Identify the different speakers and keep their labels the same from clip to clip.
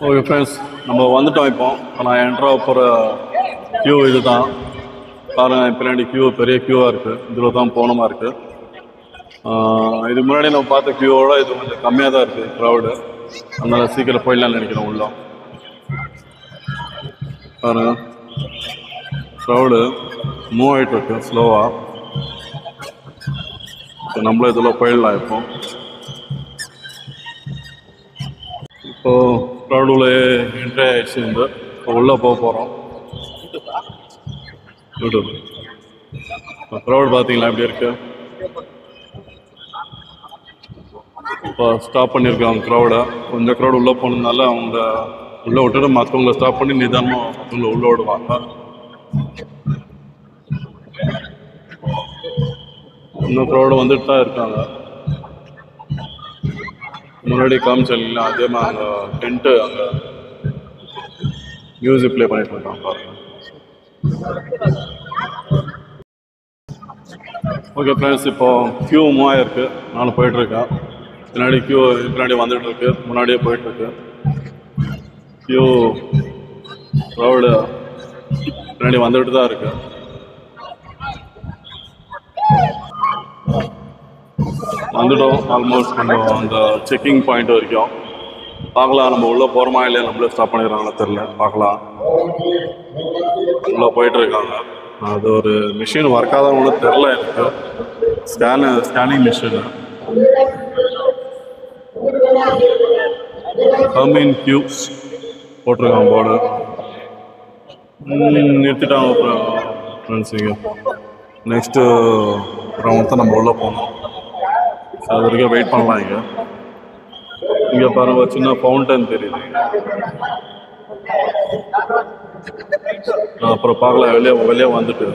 Speaker 1: Okay friends, நம்ம வந்துட்டோம். இப்போ நான் என்ட்ரா போகிற க்யூ இது தான் பாருங்கள். பின்னாடி க்யூ பெரிய க்யூவாக இருக்குது. இதில் தான் போகணுமா இருக்குது. இதுக்கு முன்னாடி நம்ம பார்த்த க்யூவோட இது கொஞ்சம் கம்மியாக தான் இருக்குது க்ரௌடு. அதனால் சீக்கிரம் போயிடலாம்னு நினைக்கிறேன். உள்ள பாருங்க, க்ரௌடு மூவ் ஆகிட்டு இருக்கு ஸ்லோவாக. நம்மளும் இதில் போயிடலாம். இப்போது க்ரௌடுல என்ட்ரி ஆகிடுச்சு. இப்போ உள்ளே போக போகிறோம். யூடியூப் க்ரௌட் பார்த்தீங்களா எப்படி இருக்கு? இப்போ ஸ்டாப் பண்ணியிருக்காங்க க்ரௌடை. கொஞ்சம் க்ரௌட் உள்ளே போனதுனால அவங்க உள்ளே விட்டுட்டு மற்றவங்கள ஸ்டாப் பண்ணி நிதானமாக மற்றவங்கள உள்ளே விடுவாங்க. இன்னும் க்ரௌடு வந்துட்டு தான் இருக்காங்க. முன்னாடி காமிச்சல அதே மாதிரி அங்கே டென்ட்டு அங்கே மியூசிக் ப்ளே பண்ணிட்டு இருக்காங்க பாருங்க. ஓகே ஃப்ரெண்ட்ஸ், இப்போ க்யூ மூவ் ஆகிருக்கு. நானும் போயிட்டுருக்கேன். பின்னாடி க்யூ பின்னாடி வந்துட்டு இருக்கு, முன்னாடியே போயிட்டுருக்கு க்யூ. க்ரௌடு பின்னாடி வந்துட்டு தான் இருக்கு. வந்துட்டோம் ஆல்மோஸ்ட். நம்ம அந்த செக்கிங் பாயிண்ட் வரைக்கும் பார்க்கலாம். நம்ம உள்ளே போகிறோமா இல்லையா, நம்மளே ஸ்டாப் பண்ணிடுறாங்களா தெரில. பார்க்கலாம். உள்ளே போயிட்டுருக்காங்க. அது ஒரு மிஷின் ஒர்க் ஆகாதவங்கள தெரில எனக்கு. ஸ்கேனிங் மிஷின் கம்மிங் கியூப்ஸ் போட்டிருக்காங்க போர்டு. நிறுத்திட்டாங்க ஃப்ரெண்ட்ஸ். இங்கே நெக்ஸ்ட்டு ரவுண்ட் தான் நம்ம உள்ளே போகணும். அது வரைக்கும் வெயிட் பண்ணலாம். இங்கே பாருங்க, சின்ன ஃபவுண்டன் தெரியுது. அப்புறம் பார்க்கலாம். வெளியே வந்துட்டு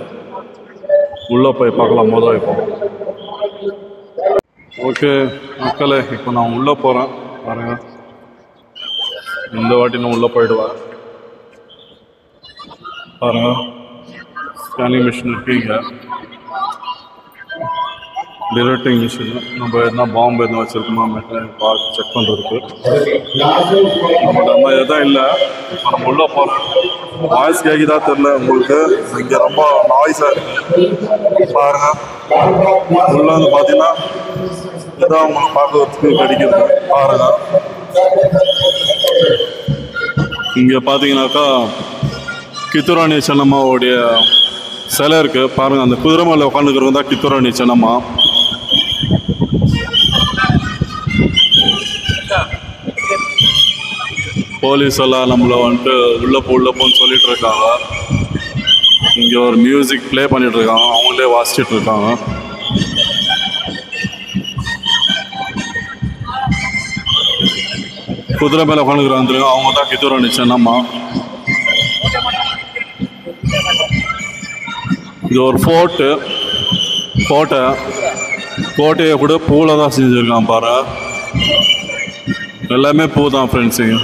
Speaker 1: உள்ளே போய் பார்க்கலாம். மோதல் இப்போ. ஓகே மக்களே, இப்போ நான் உள்ளே போகிறேன் பாருங்க. இந்த வாட்டி நான் உள்ளே போயிடுவேன் பாருங்க. ஸ்கேனிங் மிஷின் இருக்கீங்க, டிடெக்டிங் மிஷின். நம்ம எதுனா பாம்பு எதுனா வச்சுருக்கோமா பார்த்து செக் பண்ணுறதுக்கு. நம்ம எதுவும் இல்லை. இப்போ நம்ம உள்ளே போகிறோம். வாய்ஸ் கேட்குதா தெரில உங்களுக்கு. இங்கே ரொம்ப நாய்ஸாக இருக்குது பாருங்க. உள்ள வந்து பார்த்தீங்கன்னா எதாவது உங்களுக்கு பார்க்கறதுக்கு கிடைக்கிறது பாருங்க. இங்கே பார்த்தீங்கன்னாக்கா கித்துராணி சென்னம்மாவுடைய சிலை இருக்குது பாருங்கள். அந்த குதிரை மேலே உட்காந்துக்கிறவங்க தான் கித்துராணி சென்னம்மா. போலீஸ் எல்லாம் நம்மளை வந்துட்டு உள்ளே போன்னு சொல்லிட்டு இருக்காங்க. இங்கே ஒரு மியூசிக் ப்ளே பண்ணிட்டு இருக்காங்க, அவங்களே வாசிச்சுட்டு இருக்காங்க. குதிரை மேலே உட்காந்துக்கிறாங்க, அவங்க தான் கித்துராணி சென்னம்மா. இது ஒரு கோட்டையை கூட பூவில் தான் செஞ்சுருக்கான் பாரு. எல்லாமே பூ தான் ஃப்ரெண்ட்ஸுங்க.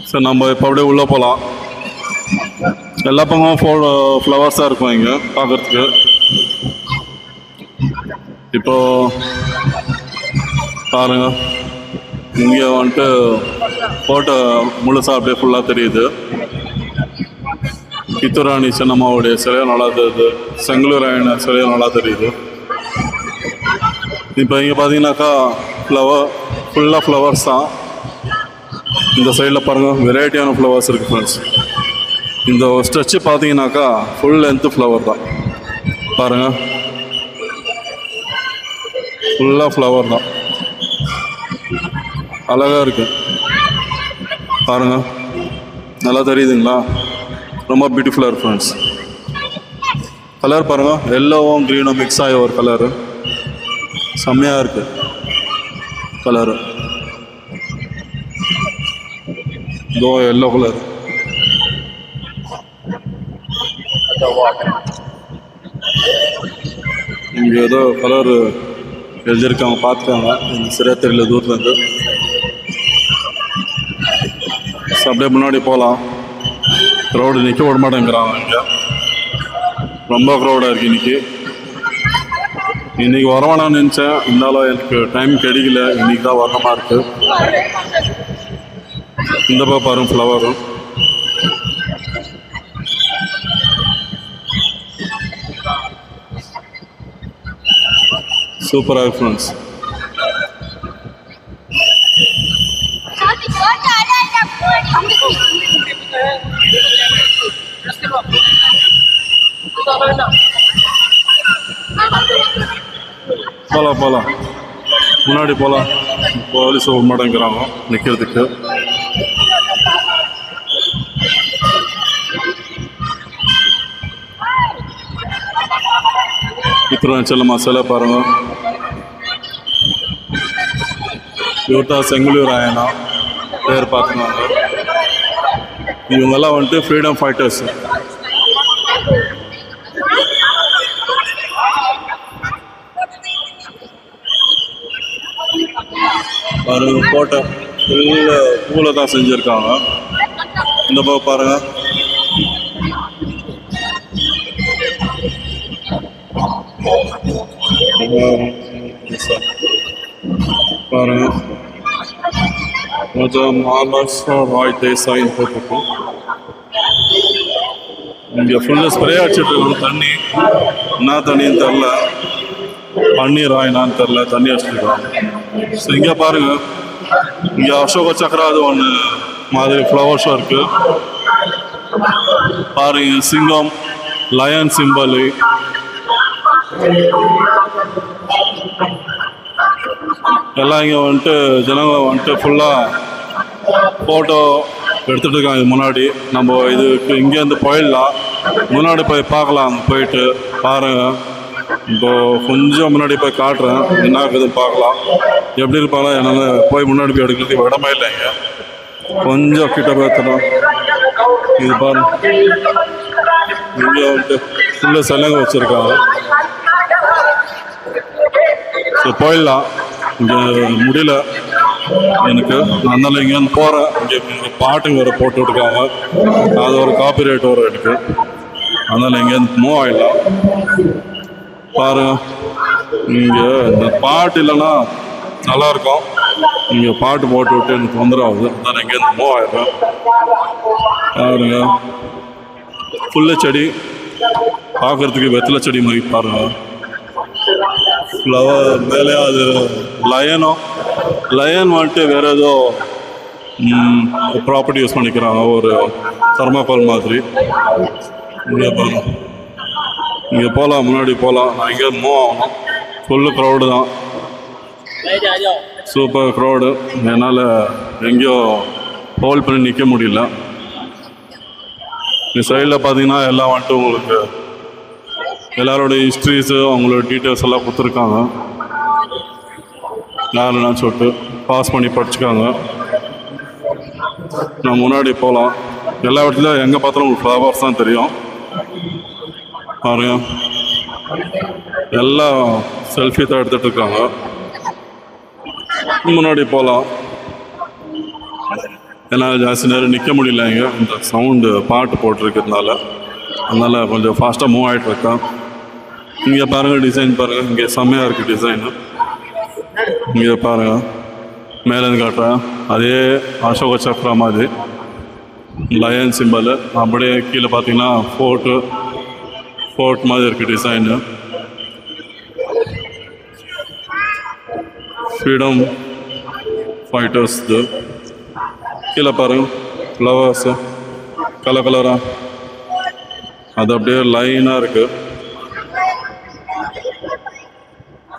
Speaker 1: சரி, நம்ம இப்போ அப்படியே உள்ளே போகலாம். எல்லா பக்கமும் ஃப்ளவர்ஸாக இருக்கும் இங்கே பார்க்குறதுக்கு. இப்போ பாருங்க, இங்கே வந்துட்டு கோட்டை முழுசாக அப்படியே ஃபுல்லாக தெரியுது. கித்துராணி சென்னம்மாவுடைய சிலையும் நல்லா தெரியுது, செங்கலூராயன சிலையும் நல்லா தெரியுது. இப்போ இங்கே பார்த்தீங்கன்னாக்கா ஃபுல்லாக ஃப்ளவர்ஸ் தான். இந்த சைடில் பாருங்கள், வெரைட்டியான ஃப்ளவர்ஸ் இருக்குது ஃப்ரெண்ட்ஸ். இந்த ஸ்ட்ரெச்சு பார்த்தீங்கன்னாக்கா ஃபுல் லென்த்து ஃப்ளவர் தான் பாருங்கள். ஃபுல்லாக ஃப்ளவர் தான், அழகாக இருக்குது பாருங்கள். நல்லா தெரியுதுங்களா? ரொம்ப பியூட்டிஃபுல்லாக இருக்குது ஃப்ரெண்ட்ஸ். கலர் பாருங்கள், எல்லோவும் க்ரீனும் மிக்ஸ் ஆகி ஒரு கலரு செம்மையாக இருக்குது கலரு. இதோ எல்லோ கலர். இங்கே ஏதோ கலர் எழுதியிருக்காங்க, பார்த்துக்காங்க. எனக்கு சரியாக தெரியல தூரத்துலேருந்து. அப்படியே முன்னாடி போகலாம். க்ரௌடு நிற்க விட மாட்டேங்கிறாங்க. இங்கே ரொம்ப க்ரௌடாக இருக்குது இன்றைக்கி. இன்னைக்கு வரவேணாம்னு நினச்சேன், இருந்தாலும் எனக்கு டைம் கிடைக்கல. இன்னைக்கு தான் வரணுமா இருக்கு. இந்த பக்கம் பாருங்க ஃப்ளவரும் சூப்பராக இருக்கு ஃப்ரெண்ட்ஸ். போகலாம் முன்னாடி போகலாம். போலீஸ் ஒரு மாட்டேங்கிறாங்க நிற்கிறதுக்கு. இத்தனை செல்லம்மா சிலை பாருங்க. இவர்தான் செங்குலூர் ஆயனா பேர் பார்த்துனாங்க. இவங்கெல்லாம் வந்துட்டு ஃப்ரீடம் ஃபைட்டர்ஸ். பாருங்க கோட்டை ஃபுல்லு பூல தான் செஞ்சுருக்காங்க. இந்த பக்கம் பாருங்க. பாருங்க கொஞ்சம் மகாராஷ்டிரா ராய் தேசாயின்னு போட்டிருக்கோம். இங்கே ஃபுல்லாக ஸ்ப்ரே அடிச்சுட்டு இருக்கோம். தண்ணி என்ன தண்ணின்னு தெரில, பன்னீர் ராயினான்னு தெரில, தண்ணி அடிச்சுருக்கோம். ஸோ இங்கே பாருங்க, இங்கே அசோக சக்கரா அது ஒன்று மாதிரி ஃப்ளவர் ஷோ இருக்கு. பாருங்க சிங்கம் லயன் சிம்பல். எல்லாம் இங்கே வந்துட்டு ஜனங்க வந்துட்டு ஃபுல்லாக ஃபோட்டோ எடுத்துகிட்டு இருக்காங்க. முன்னாடி நம்ம இதுக்கு இங்கேருந்து போயிடலாம், முன்னாடி போய் பார்க்கலாம். அங்கே போயிட்டு பாருங்கள். இப்போ கொஞ்சம் முன்னாடி போய் காட்டுறேன், என்ன இருக்குதுன்னு பார்க்கலாம். எப்படி இருப்பாங்க என்னால் போய் முன்னாடி போய் எடுக்கிறதுக்கு இடமே இல்லைங்க. கொஞ்சம் கிட்ட போய்த்தணும். இது பாருங்க, இங்கே வந்துட்டு ஃபுல்லாக சிலைங்க வச்சுருக்காங்க. ஸோ போயிடலாம். இங்கே முடியல எனக்கு, அதனால இங்கேருந்து போகிறேன். இங்கே பாட்டுங்க வேறு போட்டு விட்டுருக்காங்க, அது ஒரு காப்பி ரைட் வரும் எனக்கு. அதனால் இங்கேருந்து மூவ் ஆகிடலாம். பாருங்க, இங்கே இந்த பாட்டு இல்லைன்னா நல்லாயிருக்கும். இங்கே பாட்டு போட்டு விட்டு எனக்கு தொந்தரவு ஆகுது. அதனால் இங்கேருந்து மூவ் ஆகிடுறேன். பாருங்க ஃபுல்லு செடி, பார்க்குறதுக்கு வெத்தலை செடி மாதிரி பாருங்க. ஃப்ளவர் மேலே அது லயன் வந்துட்டு வேறு ஏதோ ப்ராப்பர்ட்டி யூஸ் பண்ணிக்கிறாங்க, ஒரு தர்மாக்கோல் மாதிரி. இங்கே பாருங்க, இங்கே போகலாம், முன்னாடி போகலாம். நான் இங்கே மூவ் ஆகணும். ஃபுல்லு க்ரௌடு தான், சூப்பர் க்ரௌடு. என்னால் எங்கேயோ ஹோல்ட் பண்ணி நிற்க முடியல. இந்த சைடில் பார்த்தீங்கன்னா எல்லாம் வந்துட்டு உங்களுக்கு எல்லாரோடைய ஹிஸ்ட்ரிஸு, அவங்களோட டீட்டெயில்ஸ் எல்லாம் கொடுத்துருக்காங்க. யாருன்னா சொல்லிட்டு பாஸ் பண்ணி படிச்சுக்காங்க. நான் முன்னாடி போகலாம். எல்லா இடத்துலையும் எங்கே பார்த்தாலும் உங்களுக்கு ஃப்ளவர்ஸ் தான் தெரியும். பாருங்க, எல்லாம் செல்ஃபி தான் எடுத்துகிட்டு இருக்காங்க. முன்னாடி போகலாம். ஏன்னா ஜாஸ்தி நேரம் நிற்க முடியல இங்கே, இந்த சவுண்டு பாட்டு போட்டிருக்கிறதுனால. அதனால் கொஞ்சம் ஃபாஸ்ட்டாக மூவ் ஆகிட்டு இருக்கேன். இங்கே பாருங்கள், டிசைன் பாருங்கள், இங்கே செம்மையாக இருக்குது டிசைனு. இங்கே பாருங்கள், மேலேருந்து காட்டுறேன். அதே அசோக சக்ரா மாதிரி லயன் சிம்பல். அப்படியே கீழே பார்த்தீங்கன்னா ஃபோர்ட் மாதிரி இருக்குது டிசைனு. Freedom fighters. கீழே பாருங்கள் ஃப்ளவர்ஸு கலராக, அது அப்படியே லைனாக இருக்குது.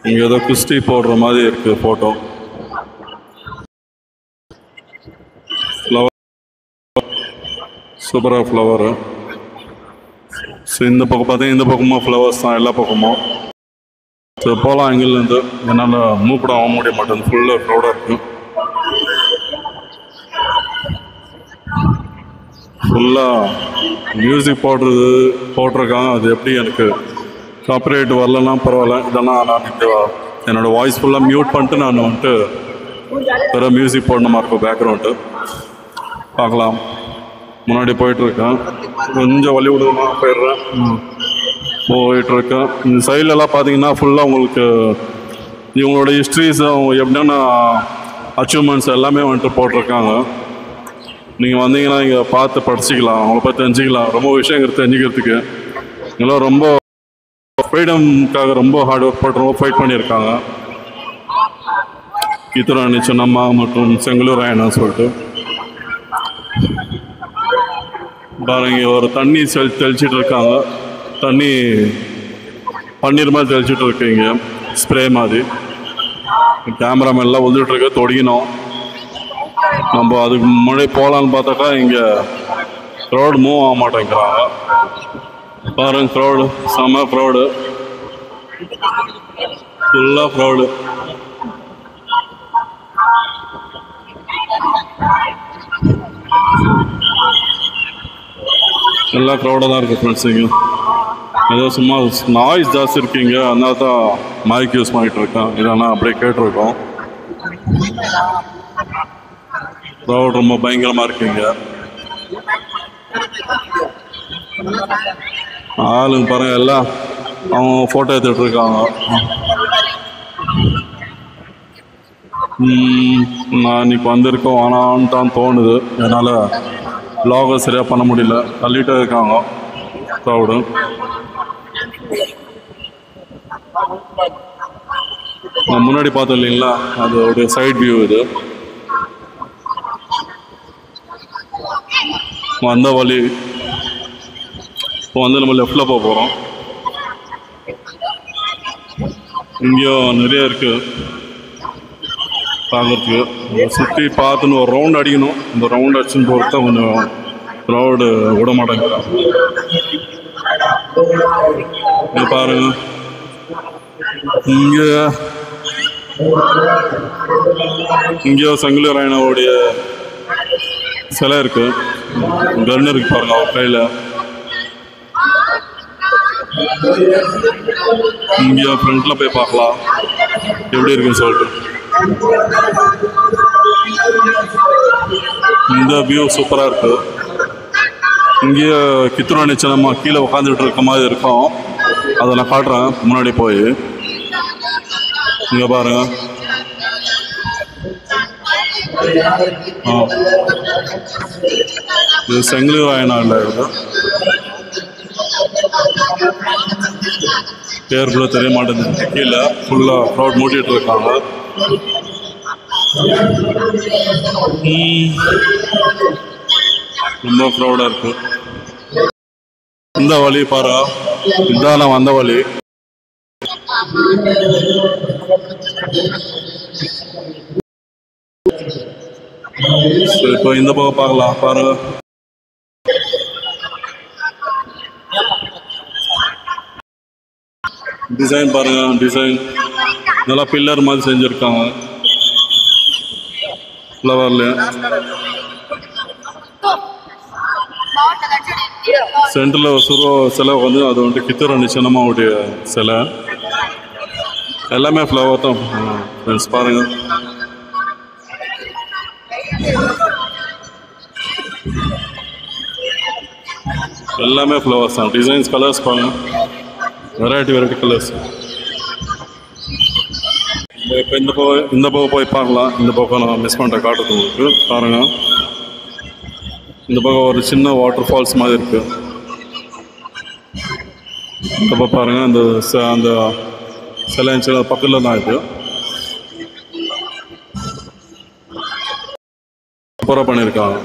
Speaker 1: இங்கே ஏதோ குஸ்தி போடுற மாதிரி இருக்குது ஃபோட்டோ. ஃப்ளவர் சூப்பராக ஃப்ளவரு. ஸோ இந்த பக்கம் பார்த்தீங்கன்னா இந்த பக்கமும் ஃப்ளவர்ஸ் தான், எல்லா பக்கமும். ஸோ போகலாம். இங்கேருந்து என்னால் மூவ் கூட ஆக முடிய மாட்டேங்குது, ஃபுல்லாக க்ரௌடாக இருக்குது. ஃபுல்லாக மியூசிக் போட்டிருக்காங்க. அது எப்படி எனக்கு காப்பிரைட் வரலன்னா பரவாயில்ல, இல்லைன்னா நான் என்னோடய வாய்ஸ் ஃபுல்லாக மியூட் பண்ணிட்டு நான் வந்துட்டு வேறு மியூசிக் போடணுமா இருக்கும் பேக்ரவுண்டு. பார்க்கலாம். முன்னாடி போயிட்டுருக்கேன், கொஞ்சம் வழி விடுமா போயிடுறேன். போயிட்டுருக்கேன். இந்த சைட்லலாம் பார்த்தீங்கன்னா ஃபுல்லாக உங்களுக்கு இவங்களோட ஹிஸ்ட்ரிஸ், அவங்க எப்படின்னா அச்சீவ்மெண்ட்ஸ் எல்லாமே வந்துட்டு போட்டிருக்காங்க. நீங்கள் வந்தீங்கன்னா இங்கே பார்த்து படிச்சிக்கலாம், அவங்கள பற்றி தெரிஞ்சிக்கலாம். ரொம்ப விஷயங்கள் தெரிஞ்சுக்கிறதுக்கு இதெல்லாம் ரொம்ப ஃப்ரீடம்காக ரொம்ப ஹார்ட் ஒர்க் போட்டு ரொம்ப ஃபைட் பண்ணியிருக்காங்க. கித்துராணி சின்னம்மா மற்றும் செங்கலூர் ராயண்ணா சொல்லிட்டு பாருங்க, ஒரு தண்ணி தெளிச்சிட்டு இருக்காங்க. தண்ணி பன்னீர் மாதிரி தெளிச்சிட்டு இருக்கீங்க, ஸ்ப்ரே மாதிரி. கேமராமேன்லாம் வந்துட்டு இருக்க தொடிக்கணும். நம்ம அதுக்கு முன்னாடி போகலான்னு பார்த்தாக்கா இங்கே க்ரௌடு மூவ் ஆக மாட்டேங்கிறாங்க. பாருங்க, க்ரௌடு செம்ம க்ரௌடு, ஃபுல்லாக க்ரௌடு. எல்லா க்ரௌடாக தான் இருக்குது ஃப்ரெண்ட்ஸ். இங்கே ஏதோ சும்மா நாய்ஸ் ஜாஸ்தி இருக்கீங்க, அதனால தான் மைக் யூஸ் பண்ணிகிட்டு இருக்கேன். இதெல்லாம் அப்படியே கேட்டிருக்கோம். க்ரௌட் ரொம்ப பயங்கரமாக இருக்கீங்க. ஆளுங்க பாருங்க, எல்லாம் அவங்க ஃபோட்டோ எடுத்துகிட்டு இருக்காங்க. நான் இன்னைக்கு வந்திருக்கோம் ஆனான்னு தான் தோணுது. என்னால் வ்ளாகை சரியாக பண்ண முடியல, தள்ளிட்டே இருக்காங்க க்ரௌடு. நான் முன்னாடி பார்த்தோம் இல்லைங்களா, அதோடைய சைட் வியூ இது. வந்த வழி இப்போ வந்து நம்ம லெஃப்டில் போக போகிறோம். இங்கேயும் நிறைய இருக்குது பார்க்குறதுக்கு. சுற்றி பார்த்துன்னு ஒரு ரவுண்ட் அடிக்கணும். இந்த ரவுண்ட் அடிச்சுன்னு போகிறது தான் கொஞ்சம் க்ரௌடு விட மாட்டேங்கிறாங்க. இது பாருங்க, இங்கேயோ செங்கலூர் ராயண்ணாவுடைய சிலை இருக்கு, கன் இருக்கு பாருங்க அவர் கையில். இங்கேயோ ஃப்ரண்ட்ல போய் பார்க்கலாம் எப்படி இருக்குன்னு சொல்லிட்டு. இந்த வியூ சூப்பராக இருக்கு. இங்கேயே கித்துராணி சின்னம்மா கீழே உட்காந்துட்டு இருக்க மாதிரி இருக்கும். அதை நான் காட்டுறேன் முன்னாடி போய். இங்கே பாருங்க, இது செங்கலூர் ராயண்ணா இல்லை, இது பேர் ஃபுல்லாக தெரிய மாட்டேங்குது. கீழே ஃபுல்லாக க்ரௌட் மூட்டிகிட்டு இருக்காங்க. ரொம்ப க்ரௌடாக இருக்கு. இந்த வழி பாரு, இதான் நான் வந்த வழி. இப்போ இந்த பக்கம் பார்க்கலாம் பாருங்க. டிசைன் பாருங்க, டிசைன் நல்லா பில்லர் மாதிரி செஞ்சுருக்காங்க ஃப்ளவர்ல. சென்டரில் சிலை வந்து அது வந்துட்டு கித்துராணி சின்னம்மாவுடைய சிலை. எல்லாமே ஃப்ளவர் தான் ஃப்ரெண்ட்ஸ். பாருங்க, எல்லாமே ஃப்ளவர்ஸ் தான். டிசைன்ஸ், கலர்ஸ் பாருங்க, வெரைட்டி கலர்ஸ். இப்போ இந்த பக்கம் போய் பார்க்கலாம். இந்த பக்கம் நான் மிஸ் பண்ணுற காட்டுறது உங்களுக்கு பாருங்க. இந்த பக்கம் ஒரு சின்ன வாட்டர் ஃபால்ஸ் மாதிரி இருக்கு. இந்த பக்கம் பாருங்க, அந்த சிலை பக்கத்தில் தான் இருக்கு. சூப்பராக பண்ணியிருக்காங்க.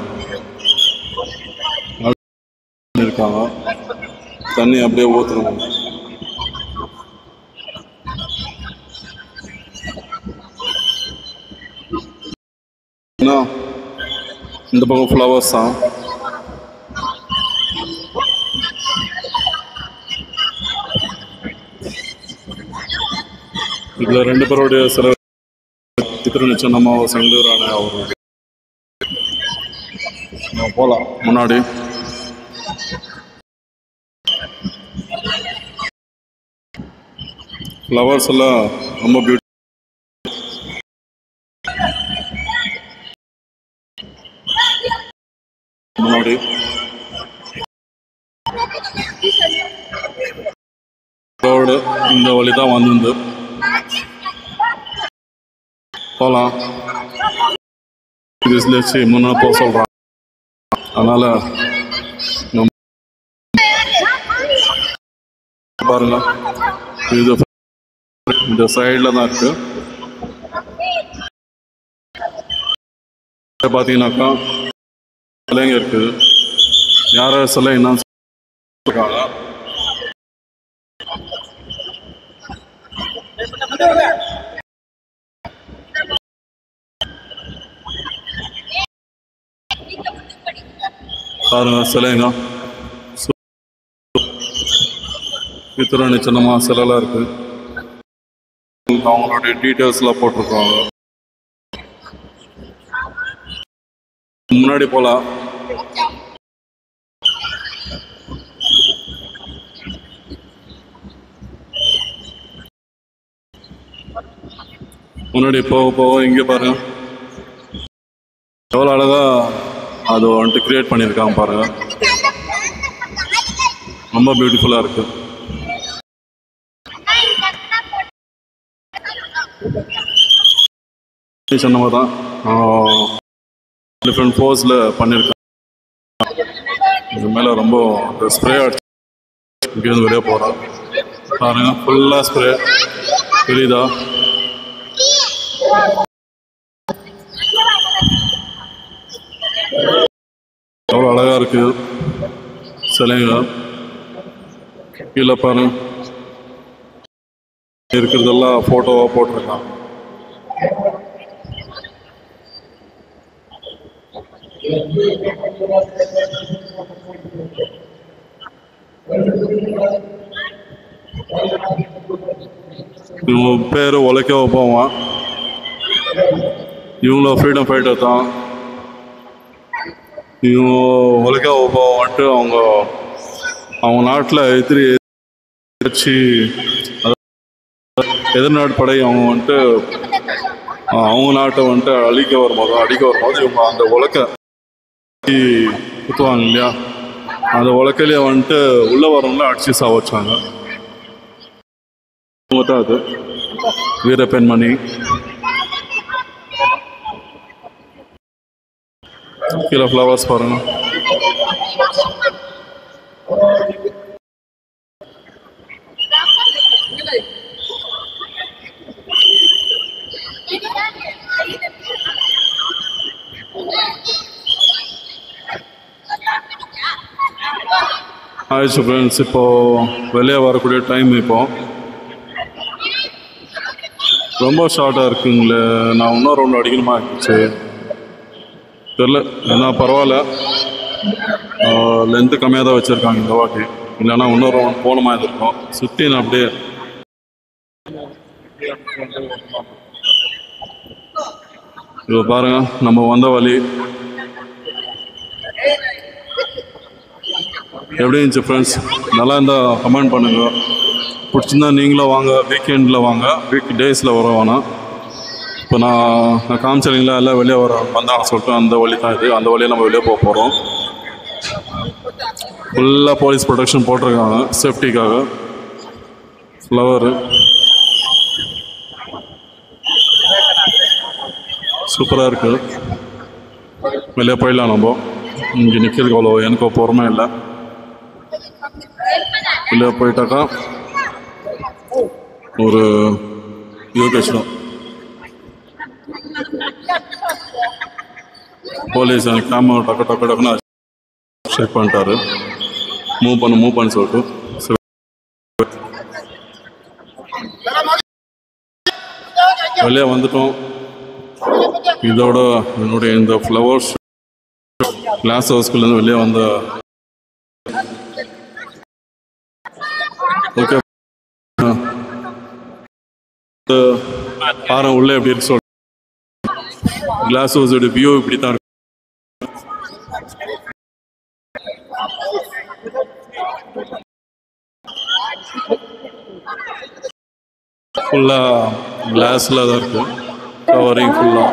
Speaker 1: தண்ணி அப்படியே ஊற்றணும். இந்த பக்கம் ஃப்ளவர்ஸ் தான். இதில் ரெண்டு பேருடைய சில கித்துராணி சின்னம்மா, செங்கலூர் ராயண்ணா அவர்களுடைய. போகலாம் முன்னாடி. ஃப்ளவர்ஸ் எல்லாம் ரொம்ப பியூட்டி. முன்னாடி வழி தான் வந்து போகலாம். வச்சு முன்னா போக சொல்கிறான். அதனால் நம்ம பாருங்க, இது இந்த சைடில் தான் இருக்குது. பார்த்தீங்கன்னாக்கா சிலைங்க இருக்குது. யார் சிலை என்னன்னு சொல்லியிருக்காங்க. பாருங்க சிலைங்க, இத்தனை சின்னமா சிலைலாம் இருக்குது. அவங்களுடைய டீட்டெயில்ஸ்லாம் போட்டிருக்காங்க. முன்னாடி போகலாம். முன்னாடி போக போக இங்கே பாருங்க எவ்வளோ அழகா அது வந்துட்டு கிரியேட் பண்ணியிருக்காங்க பாருங்க. ரொம்ப பியூட்டிஃபுல்லாக இருக்கு. சொன்ன மாதிரி தான் டிஃப்ரெண்ட் போஸில் பண்ணியிருக்காங்க. இது மேலே ரொம்ப ஸ்ப்ரே அடிச்சு இங்கேருந்து வெளியே போகிறோம் பாருங்க. ஃபுல்லாக ஸ்ப்ரே தெரியுதா? எவ்வளோ அழகாக இருக்குது சிலைங்க. கீழே பாருங்க இருக்கிறதெல்லாம் ஃபோட்டோவாக போட்டிருக்காங்க. இவங்க பேர் உழைக்க போவான். இவங்கள ஃப்ரீடம் ஃபைட்டர் தான். இவங்க உழைக்க வந்துட்டு அவங்க நாட்டில் எதிர்த்து எதிர்நாட்டு படை அவங்க வந்துட்டு அவங்க நாட்டை வந்துட்டு அடிக்க வரும்போது இவங்க அந்த உலக்க குத்துவாங்க இல்லையா, அந்த உலக்கையிலேயே வந்துட்டு உள்ள வரவங்கள அடிச்சு சாவச்சாங்க. அவங்க தான் அது வீர பெண்மணி. கீழே ஃப்ளவர்ஸ் பாருங்க. ஆயிடுச்சு ஃப்ரெண்ட்ஸ். இப்போது வெளியே வரக்கூடிய டைம் இப்போ ரொம்ப ஷார்ட்டாக இருக்குங்களே. நான் இன்னும் ரவுண்ட் அடிக்கணுமா இருந்துச்சு தெரில. ஏன்னா பரவாயில்ல, லென்த்து கம்மியாக தான் வச்சுருக்காங்க இந்த வாட்டி. இல்லைன்னா இன்னொரு ரவுண்ட் போகணுமா இருக்கும். சுற்றி நான் அப்படியே இப்போ பாருங்க நம்ம வந்த வழி எப்படி இருந்துச்சு ஃப்ரெண்ட்ஸ்? நல்லா இருந்தால் கமெண்ட் பண்ணுங்கள். பிடிச்சிருந்தா நீங்களும் வாங்க. வீக்கெண்டில் வாங்க, வீக் டேஸில் வர வேணாம். இப்போ நான் காமிச்சிங்களா எல்லாம் வெளியே வந்தாங்கன்னு சொல்லிட்டு அந்த வழி தான் இது. அந்த வழியை நம்ம வெளியே போக போகிறோம். ஃபுல்லாக போலீஸ் ப்ரொடெக்ஷன் போட்டிருக்காங்க சேஃப்டிக்காக. ஃப்ளவரு சூப்பராக இருக்குது. வெளியே போயிடலாம். நம்ம இங்கே நிற்கிறதுக்கு அவ்வளோ எனக்கு பொறுமை இல்லை. வெளியே போயிட்டாக்கா ஒரு யோகேஷன் போலீஸ் எனக்கு கேமரா டக்குன்னு செக் பண்ணிட்டாரு. மூவ் பண்ணு சொல்லிட்டு வெளியே வந்துட்டோம். இதோட என்னுடைய இந்த ஃப்ளவர்ஸ் கிளாஸ் ஹவுஸ்குள்ளேருந்து வெளியே வந்த ஓகே பாருங்க உள்ளே எப்படி இருக்கு சொல்ல. கிளாஸ் ஹவுஸோட வியூ இப்படி தான் இருக்கு. ஃபுல்லாக கிளாஸில் தான் இருக்கும் கவரிங் ஃபுல்லாக.